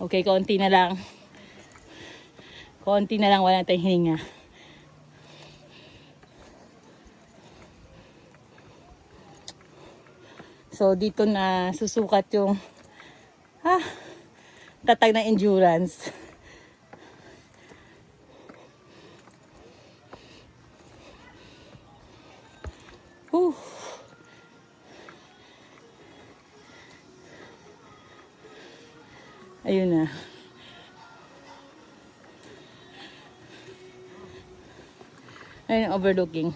Okay, konti na lang. Konti na lang, wala tayong hininga. So, dito na susukat yung tatag ng endurance. Whew. Ayun na. Ayun, overlooking.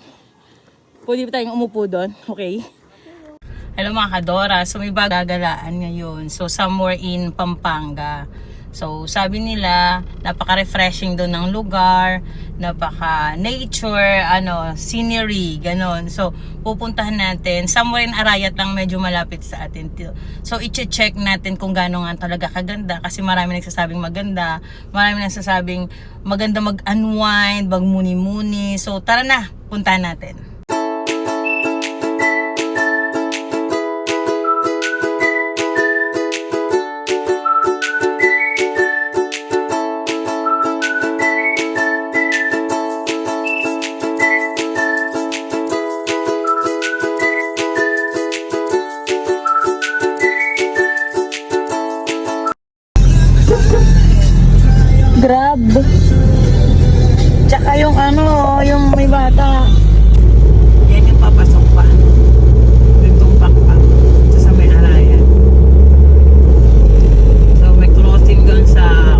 Pwede ba tayong umupo doon? Okay. Hello mga kadora. So may gagalaan ngayon. So somewhere in Pampanga. So sabi nila, napaka-refreshing doon ng lugar, napaka-nature, scenery, ganon. So pupuntahan natin. Somewhere in Arayat lang, medyo malapit sa atin. So i-check natin kung gaano nga talaga kaganda. Kasi marami nagsasabing maganda. Marami nagsasabing maganda mag-unwind, mag-muni-muni. So tara na, puntahan natin. Grab. Tsaka yung yung may bata. Yan yung papasok pa. Itong pakpak. Sa may Arayan. So may crossing doon sa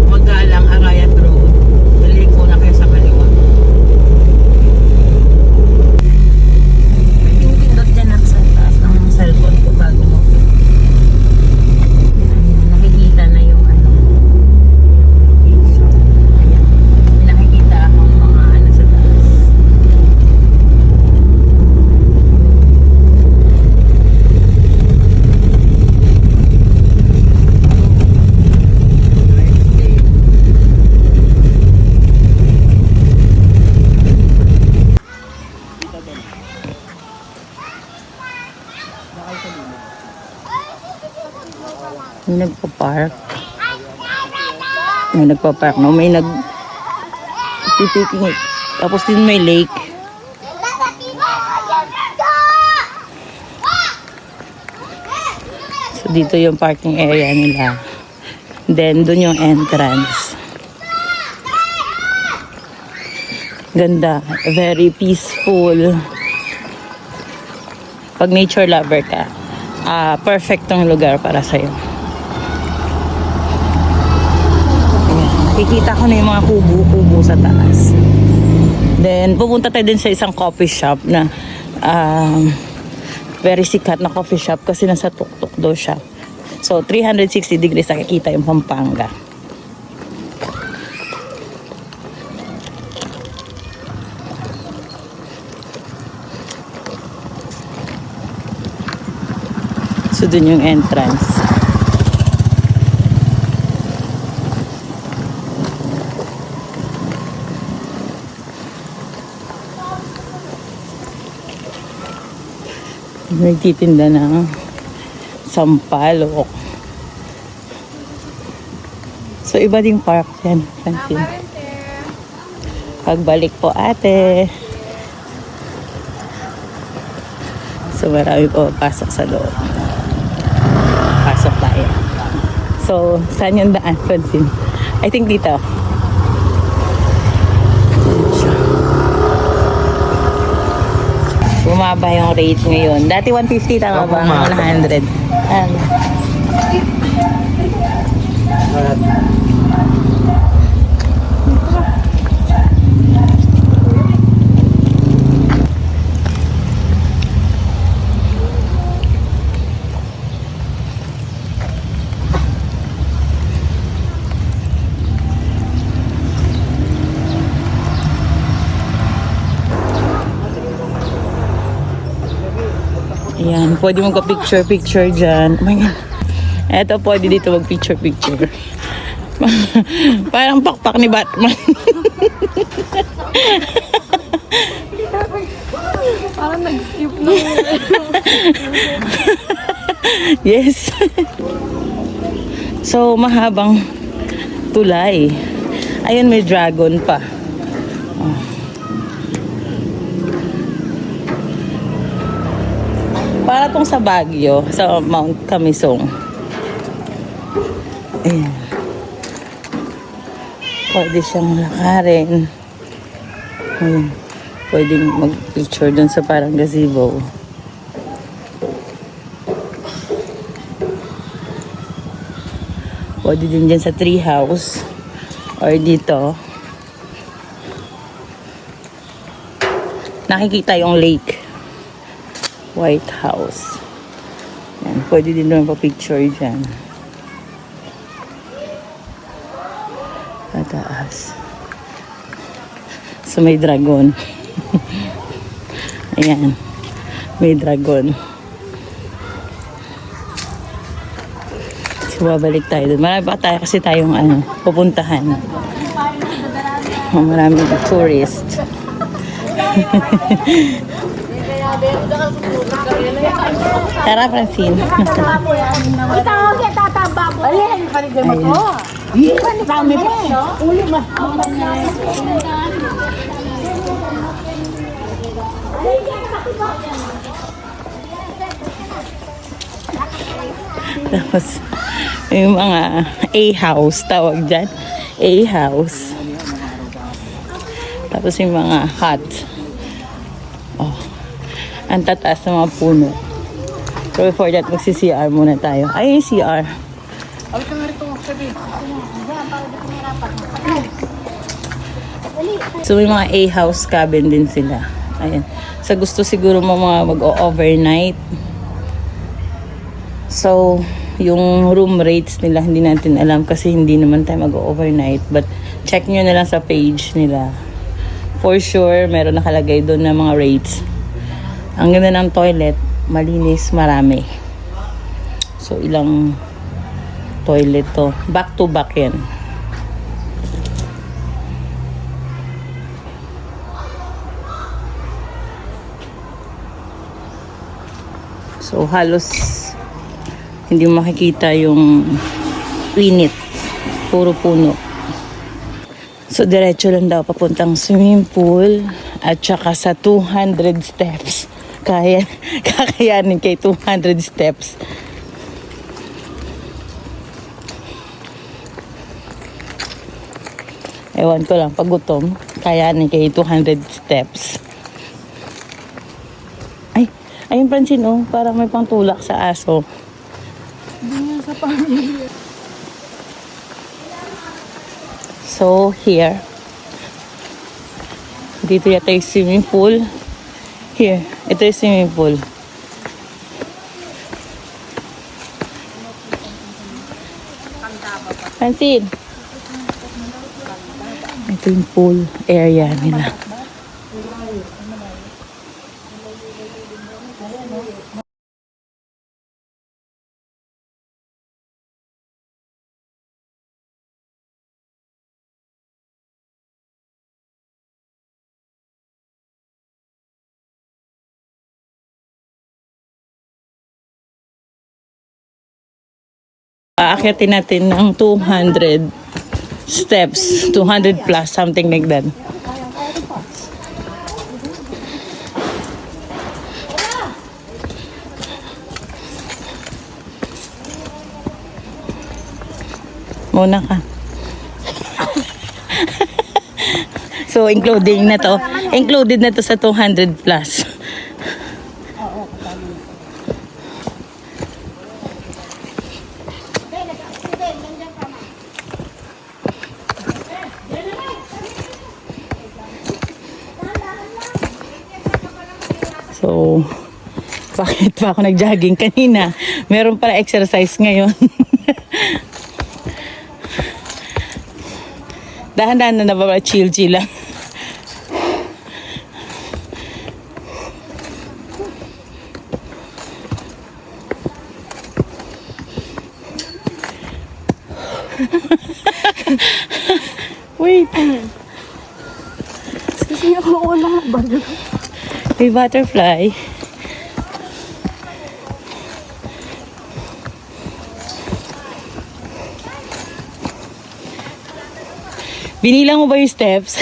Magalang Arayat Road. Daliko na kayo sa kaliwa. Yung pindot dyan sa taas ng cellphone ko bago mo. Nakikita na yung may nagpa-park. May nagpa-park, no? May nag-picnic. Tapos din may lake. So dito yung parking area nila. Then doon yung entrance. Ganda. Very peaceful. Pag nature lover ka, perfect tong lugar para sa'yo. Kikita ko na yung mga kubo-kubo sa taas. Then, pupunta tayo din sa isang coffee shop na very sikat na coffee shop kasi nasa tuktok daw siya. So, 360 degrees nakikita yung Pampanga. So, dun yung entrance. Nagtitinda ng sampalok. So, iba ding park yan. Pansin. Pagbalik po ate. So, marami po pasok sa loob. Pasok tayo. So, saan yung daan? Pansin. I think dito. Bumaba yung rate ngayon. Dati 150, tama ba? 100. Ayan, pwede magpa-picture-picture dyan. Oh my God. Eto, pwede dito mag-picture-picture. Parang pakpak ni Batman. Parang nag-skip na. Yes. So, mahabang tulay. Ayun, may dragon pa. Oh. Para tong sa Baguio, sa Mount Camisong. Ayan. Pwede siyang lakarin. Ayan. Pwedeng mag-picture dun sa parang gazebo. Pwede din dyan sa tree house. Or dito. Nakikita yung lake. White House. Ayan. Pwede din naman pa-picture dyan. Pataas. So may dragon. Ayan. May dragon. So babalik tayo doon. Marami pa tayo kasi tayong pupuntahan. Maraming tourist. Tara, Francine. Tapos, yung mga A-house, tawag dyan. A-house. Tapos yung mga hut. Oh. Ang tataas ng mga puno. So before that, magsi-CR muna tayo. Ay, yung CR. So may mga A-house cabin din sila. Ayan. Sa gusto siguro mga mag-overnight. So, yung room rates nila, hindi natin alam kasi hindi naman tayo mag-overnight. But, check nyo na lang sa page nila. For sure, meron nakalagay doon na mga rates. Ang ganda ng toilet, malinis, marami. So, ilang toilet to. Back to back yan. So, halos hindi mo makikita yung init. Puro puno. So, diretso lang daw papuntang swimming pool at saka sa 200 steps. Kakayanin kay 200 steps. Ewan ko lang, pag gutom, kayanin kay 200 steps. Ay, ayun Francine, oh, parang may pangtulak sa aso. Hindi nga sa pamilya. So, here. Dito yata yung swimming pool. Here, ito yung swimming pool. Francine. Ito yung pool area nila. Aakyatin natin ng 200 steps, 200 plus, something like that. Muna ka. So, included na to sa 200 plus. So, bakit pa ako nag-jogging kanina? Meron pala exercise ngayon. Dahan-dahan na ba chill-chill lang. Wait. Kasi ako lang bago. May butterfly. Binilang mo ba yung steps?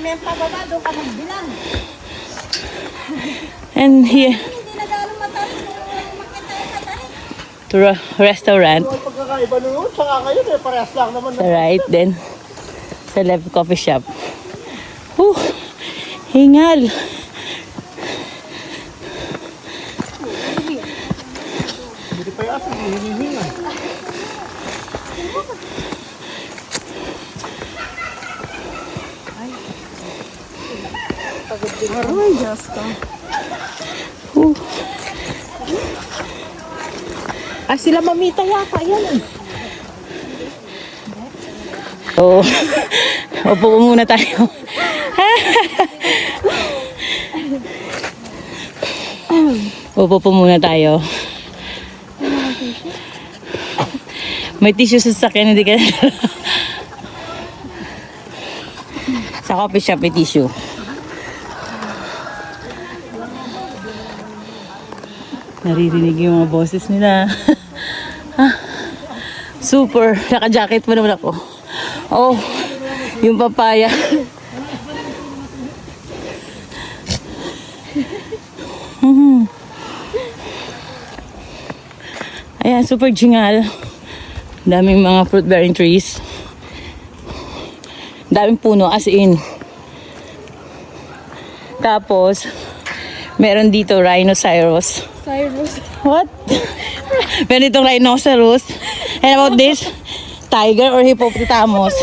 May pababa, doon ka magbilang. And here, Hindi na gano'ng mataas yung makita yung katahin. to restaurant. Ang pagkakaiba nun, saka kayo eh, parehas lang naman. Sa right, then sa left, coffee shop. Whew, hingal. Hindi pa yata, hinihinga. Aray, Diyos ko. Whew. Ay, sila mamita yata, yan eh. So, upo ko muna tayo. Upo po muna tayo. May tissue sa sakyan, hindi ka sa coffee shop may tissue. Naririnig yung mga boses nila. Super. Naka-jacket pa naman ako. Oh, yung papaya. Ayan, super jingal. Daming mga fruit-bearing trees. Daming puno, as in. Tapos, meron dito rhinoceros. Cyrus. What? Meron ditong rhinoceros. And about this, tiger or hippopotamus.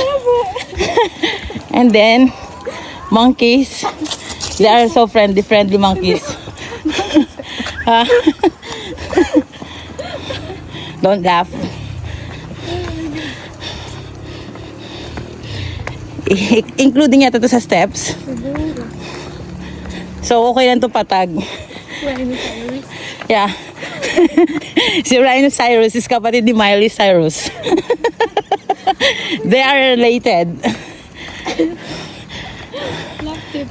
And then, monkeys. They are so friendly monkeys. Ha? Don't laugh. Including yata to sa steps. So, okay lang to patag. Rhinoceros. Yeah. Si Rhinoceros is kapatid ni Miley Cyrus. They are related. Laptip.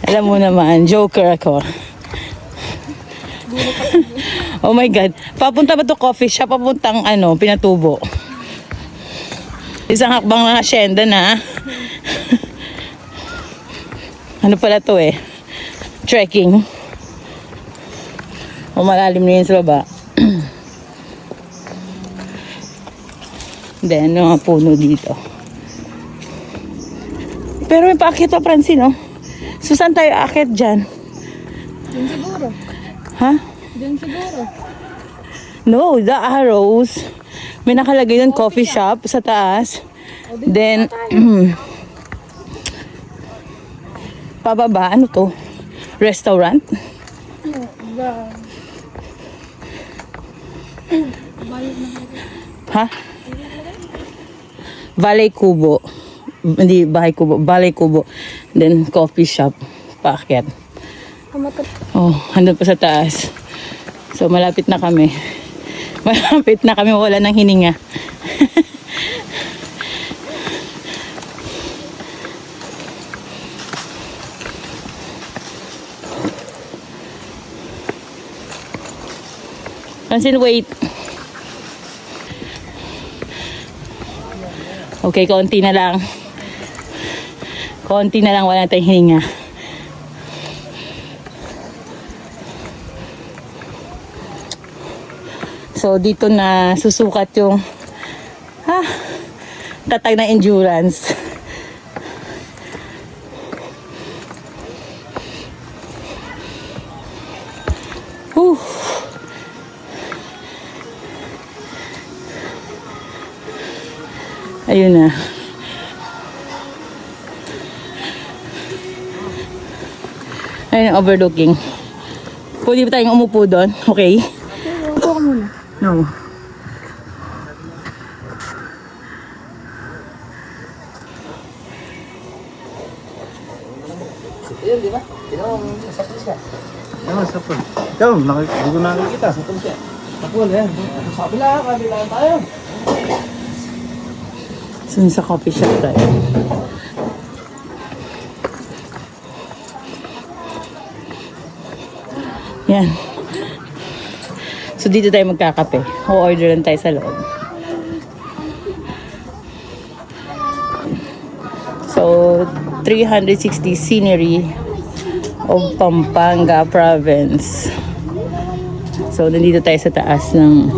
Alam mo naman, joker ako. Oh my God. Papunta ba to coffee shop? Papuntang Pinatubo. Isang hakbang ng asyenda na. Ano pala to eh? Trekking. O malalim na yun sa baba. Then, mga puno dito. Pero may paakit pa, Francine, no? So, saan tayo aakit dyan? Diyan siguro. Ha? Diyan siguro. No, the arrows. May nakalagay doon coffee shop sa taas. Then, pababa, ano to? Restaurant? Ha? Balay Kubo. Hindi, Bahay Kubo. Balay Kubo. Then, coffee shop. Paakyat. Oh, andun pa sa taas. So, malapit na kami. Malapit na kami, wala ng hininga. Francine, wait. Okay, konti na lang. Konti na lang, wala tayong hininga. So, dito na susukat yung tatag na endurance. Whew. Ayun na. Ayun ang overlooking. Pwede ba tayong umupo doon? Okay? Upo ka muna. No. Ayun, di ba? Sapul siya. Ano, sapul? Ikaw, hindi ko nakikita. Sapul siya. Sapul, yan. Kabila tayo. Sun sa coffee shop tayo. Yan. So dito tayo magkakape. O order lang tayo sa loob. So, 360 scenery of Pampanga province. So, nandito tayo sa taas ng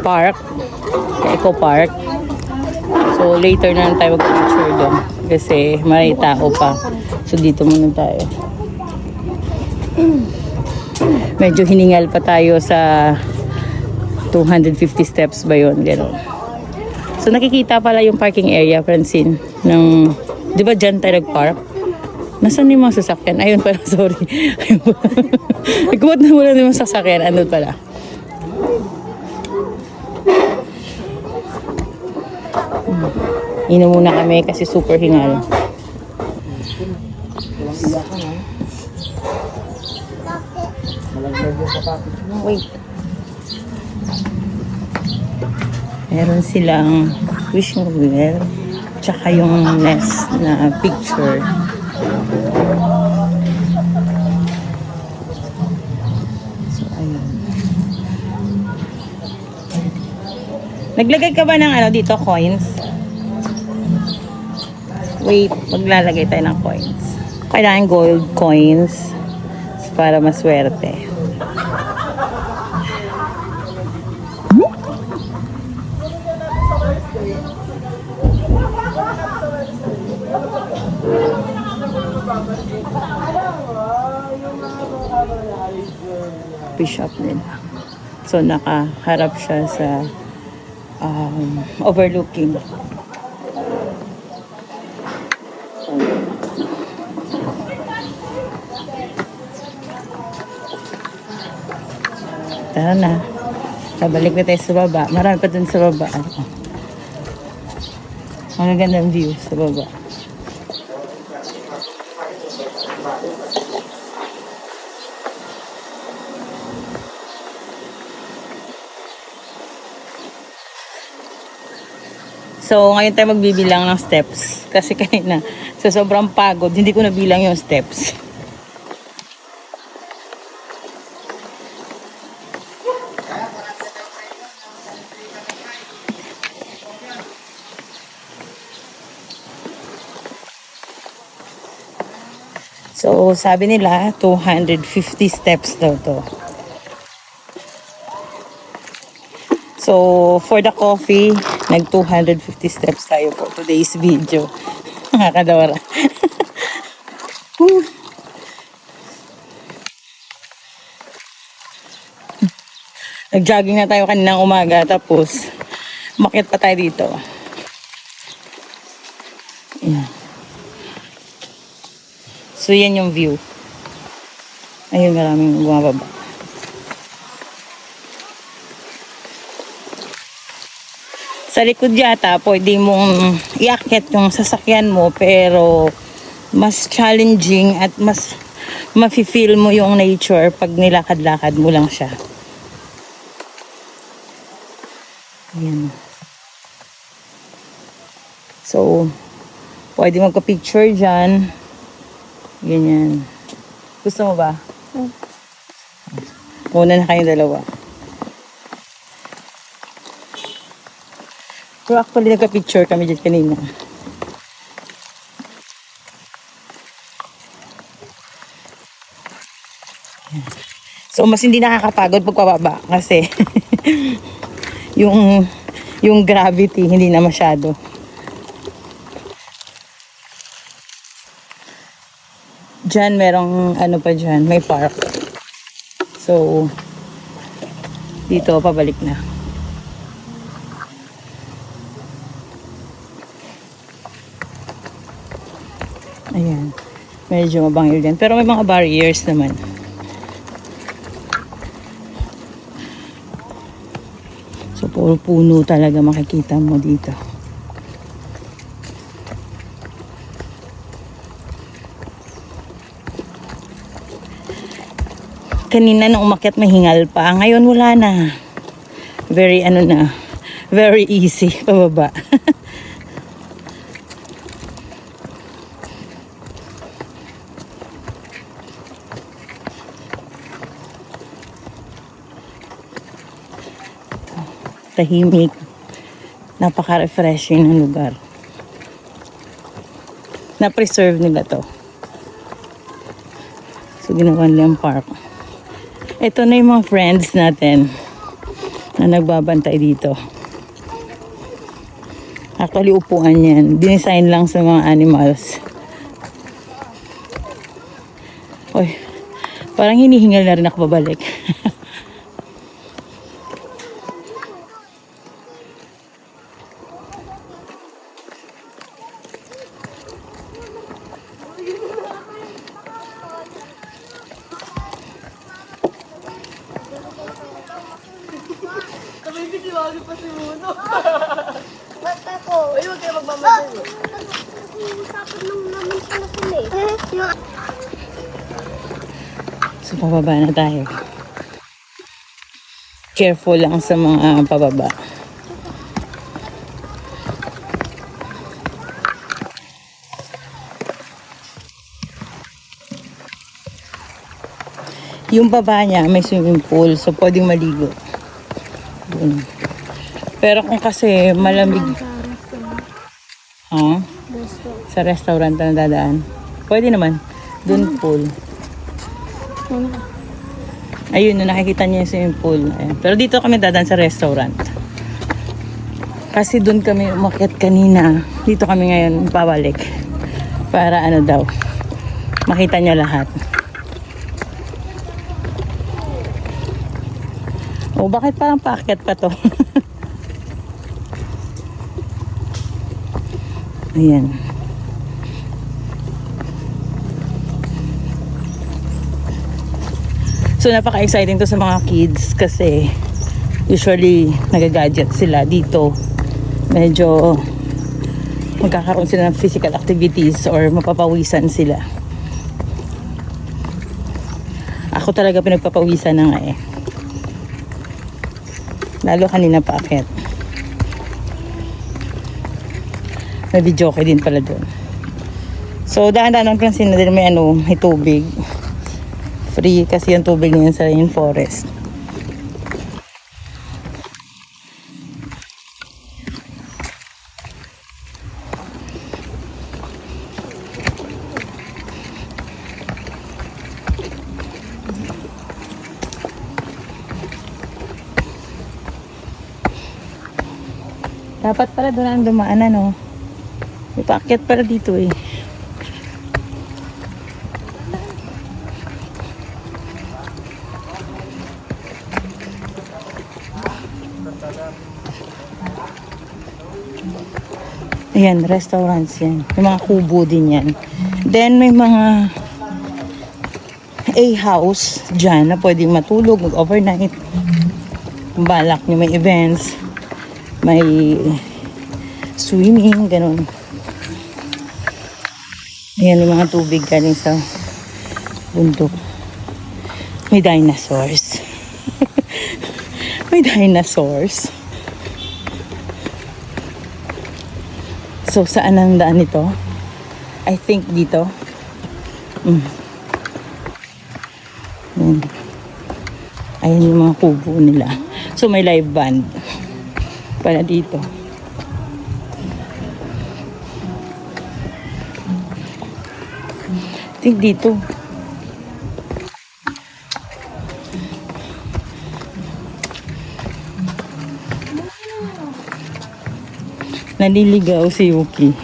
park, Eco Park. So, later na lang tayo mag-picture doon kasi may tao pa. So, dito muna tayo. Medyo hiningal pa tayo sa 250 steps ba yun, gano'n. So, nakikita pala yung parking area, Francine, ng, di ba dyan tayo nag-park? Nasaan yung mga sasakyan? Ayun pala, sorry. Ayun pala. Nagkumot na muna yung mga sasakyan. Andun pala. Inom muna kami kasi super hingal. Wait. Meron silang wishing well. Tsaka yung nest na picture. So, ayun. Naglagay ka ba ng ano dito, coins? Wait, maglalagay tayo ng coins. Kailangan gold coins para maswerte. Shop nila. So, nakaharap siya sa overlooking. Tara na. Babalik na tayo sa baba. Marami pa dun sa baba. Magagandang view sa baba. So, ngayon tayo magbibilang ng steps. Kasi kanina, sa sobrang pagod, hindi ko nabilang yung steps. So, sabi nila, 250 steps daw to. So, for the coffee, nag 250 steps tayo for today's video. Nakakadora. Nag-jogging na tayo kaninang umaga, tapos umakyat pa tayo dito. Ayan. So, yan yung view. Ayun, maraming bumababa. Sa likod yata, pwede mong iakyat yung sasakyan mo, pero mas challenging at mas mafe-feel mo yung nature pag nilakad-lakad mo lang siya. Ayan. So, pwede magka-picture dyan. Ganyan. Gusto mo ba? Muna na kayong dalawa. Pero actually, nagka-picture kami dyan kanina. So, mas hindi nakakapagod pagpababa kasi yung gravity hindi na masyado. Diyan, merong ano pa dyan, may park. So, dito, pabalik na. Ayan. Medyo mabangil din. Pero may mga barriers naman. So, puro puno talaga makikita mo dito. Kanina nung umakyat mahingal pa. Ngayon wala na. Very ano na. Very easy pababa. Tahimik. Napaka-refreshing ng lugar. Na-preserve nila to. So, ginawa nilang park. Ito na yung mga friends natin na nagbabantay dito. Actually, upuan yan. Dinesign lang sa mga animals. Oy, parang hinihingal na rin ako babalik. Ba't ako? Ay, huwag kayo magmamadali. Usapan lang naman sila sila eh. So, pababa na tayo. Careful lang sa mga pababa. Yung baba niya may swimming pool, so pwedeng maligo. Yun. Pero kung kasi malamig, sa restaurant na dadaan, pwede naman. Doon pool. Ayun, no, nakikita niyo yung swimming pool. Ayan. Pero dito kami dadaan sa restaurant. Kasi doon kami umakyat kanina. Dito kami ngayon pabalik. Para ano daw, makita niya lahat. O, bakit parang paakyat pa to? Ayan. So, napaka-exciting to sa mga kids kasi usually nagagadget sila dito. Medyo magkakaroon sila ng physical activities or mapapawisan sila. Ako talaga pinagpapawisan na nga eh. Lalo kanina paakyat. May video ko din pala doon. So, dahan-dahan lang sila din may may tubig. Free kasi yung tubig niyan sa rainforest. Dapat pala doon ang dumaan ano. May paakyat pala dito eh. Ayan, restaurants yan. May mga kubo din yan. Then may mga A-house dyan na pwedeng matulog, mag-overnight. Kung balak nyo may events, may swimming, ganun. Ayan yung mga tubig galing sa bundok. May dinosaurs. May dinosaurs. So, saan ang daan nito? I think dito. Ayan yung mga kubo nila. So, may live band. Para dito. I think dito. Naliligaw si Yuki.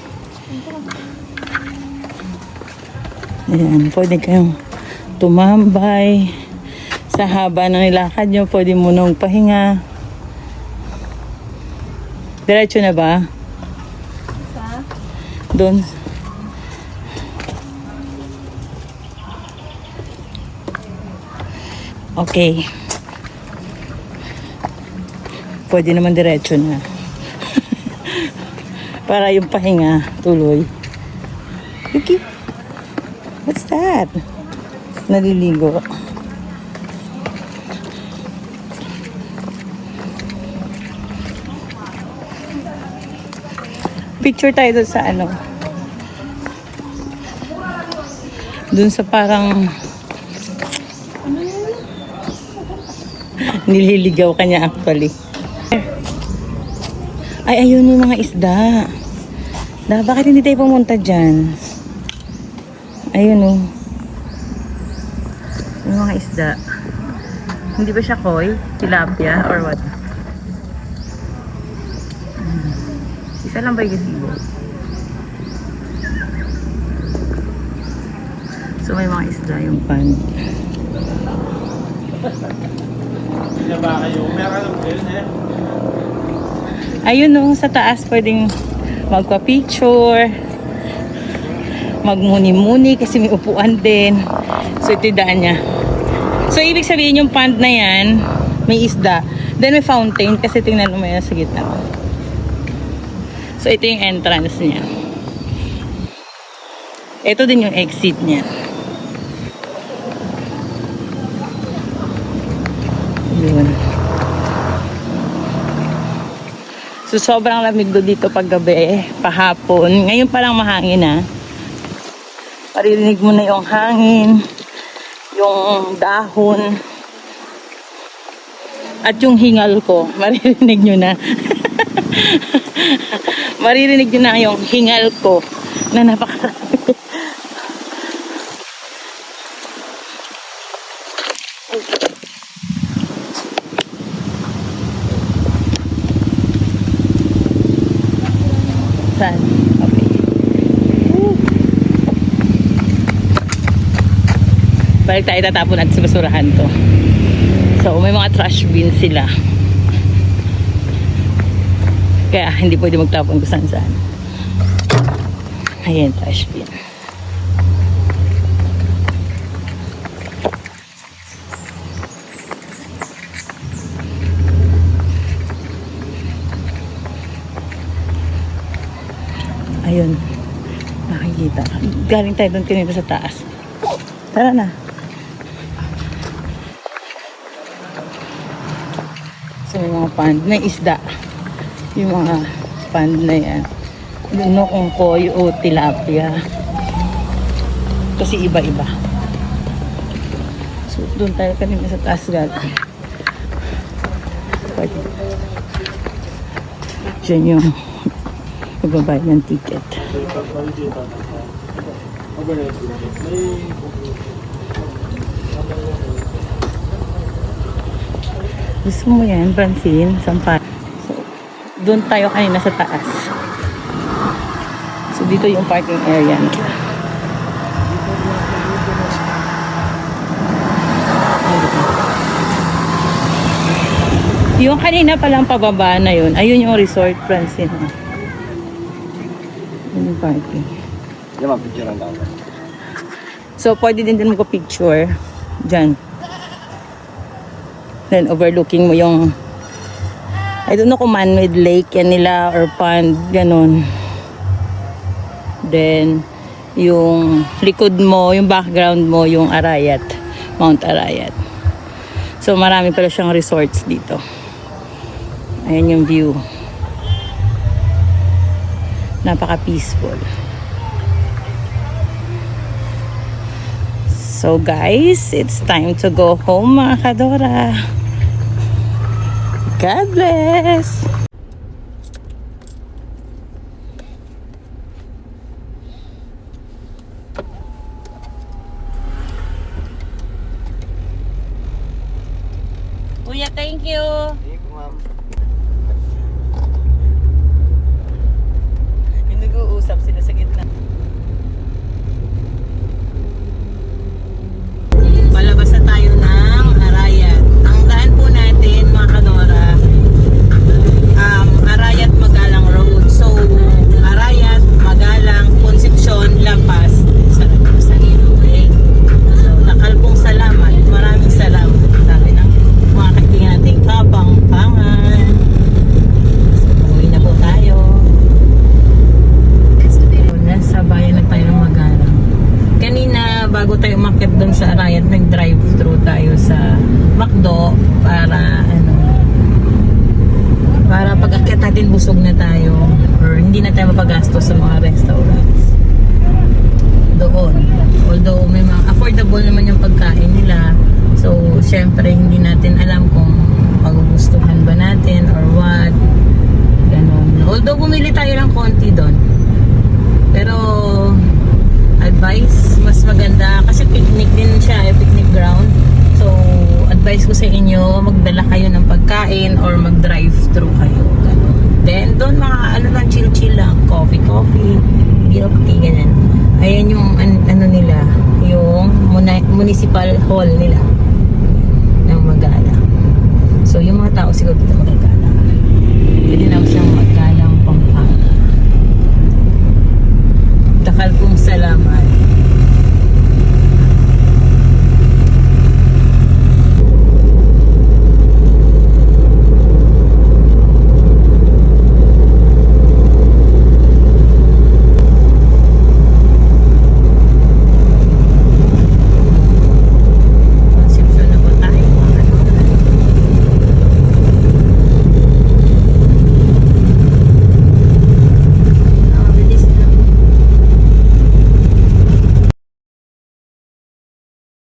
Ayan, pwede kayong tumambay. Sa haba ng nilakad nyo, pwede mo nang pahinga. Diretso na ba? Doon. Okay. Pwede naman diretso na. Para yung pahinga tuloy. Yuki, what's that? Naliligo. Picture tayo doon sa ano. Doon sa parang nililigaw ka niya actually. Ay, ayun yung mga isda. Bakit hindi tayo pumunta dyan? Ayun oh. Yung mga isda. Hindi ba siya koi? Tilapia or what? Isa lang ba yung gazebo? So may mga isda yung pan. Ayun no, sa taas pwedeng magpa-picture, magmuni-muni kasi may upuan din. So ito yung daan niya. So ibig sabihin yung pond na yan, may isda. Then may fountain kasi tingnan mo yan sa gitna. So ito yung entrance niya. Ito din yung exit niya. Yun. So sobrang lamig do dito pag gabi, pahapon. Ngayon pa lang mahangin ha. Maririnig mo na yung hangin, yung dahon, at yung hingal ko. Maririnig nyo na. Maririnig nyo na yung hingal ko na napakarami. Saan? Okay. Balik tayo, tatapon natin sa basurahan to. So, may mga trash bin sila. Kaya, hindi pwede magtapon kung saan. Ayan, trash bin. Ayun. Nakikita. Galing tayo doon kanina sa taas. Tara na. So, may mga pond. May isda. Yung mga pond na yan. Doon kung koi o tilapia. Kasi iba-iba. So, doon tayo kanina sa taas galing. Pwede. Diyan yung magbabayad ng ticket. Gusto mo yan, Francine? Sampa. So, doon tayo kanina sa taas. So, dito yung parking area nila. Yung kanina palang pababa na yun, ayun yung resort, Francine. Yun yung parking. Yan, picture ang dapat. So, pwede din magpa-picture dyan. Then, overlooking mo yung I don't know kung man-made lake yan nila or pond, ganun. Then, yung likod mo, yung background mo, yung Arayat, Mount Arayat. So, marami pala siyang resorts dito. Ayan yung view. Napaka-peaceful. So guys, it's time to go home mga Kadora. God bless! Kuya, thank you! Thank you, ma'am. Yung nag-uusap sila sa gitna. Palabas na tayo ng Arayat. Ang daan po natin, mga Kadora, Arayat Magalang Road. So, Arayat, Magalang, Concepcion, La Paz, sa okay? So, nakalpong salamat. Maraming salamat. Sabi ng mga kaibigan natin, Kapampangan. So, uwi na po tayo. Nasa bayan na tayo ng Magalang. Kanina, bago tayo umakyat doon sa Arayat, nag-drive-thru tayo sa McDo para pag-akyat natin busog na tayo or hindi na tayo mapagastos sa mga restaurants doon. Although may mga affordable naman yung pagkain nila, so syempre hindi natin alam kung magugustuhan ba natin or what, ganun. Although bumili tayo ng konti doon, pero advice, mas maganda kasi picnic din siya, picnic ground. So, advice ko sa inyo, magdala kayo ng pagkain or mag-drive-thru kayo. Ganun. Then, doon lang, chill-chill lang. Coffee, milk tea, ganyan. Ayan yung, nila, yung municipal hall nila ng Magala. So, yung mga tao siguro dito magagala. Pwede na siyang Magalang Pampanga. Dakal kong salamat.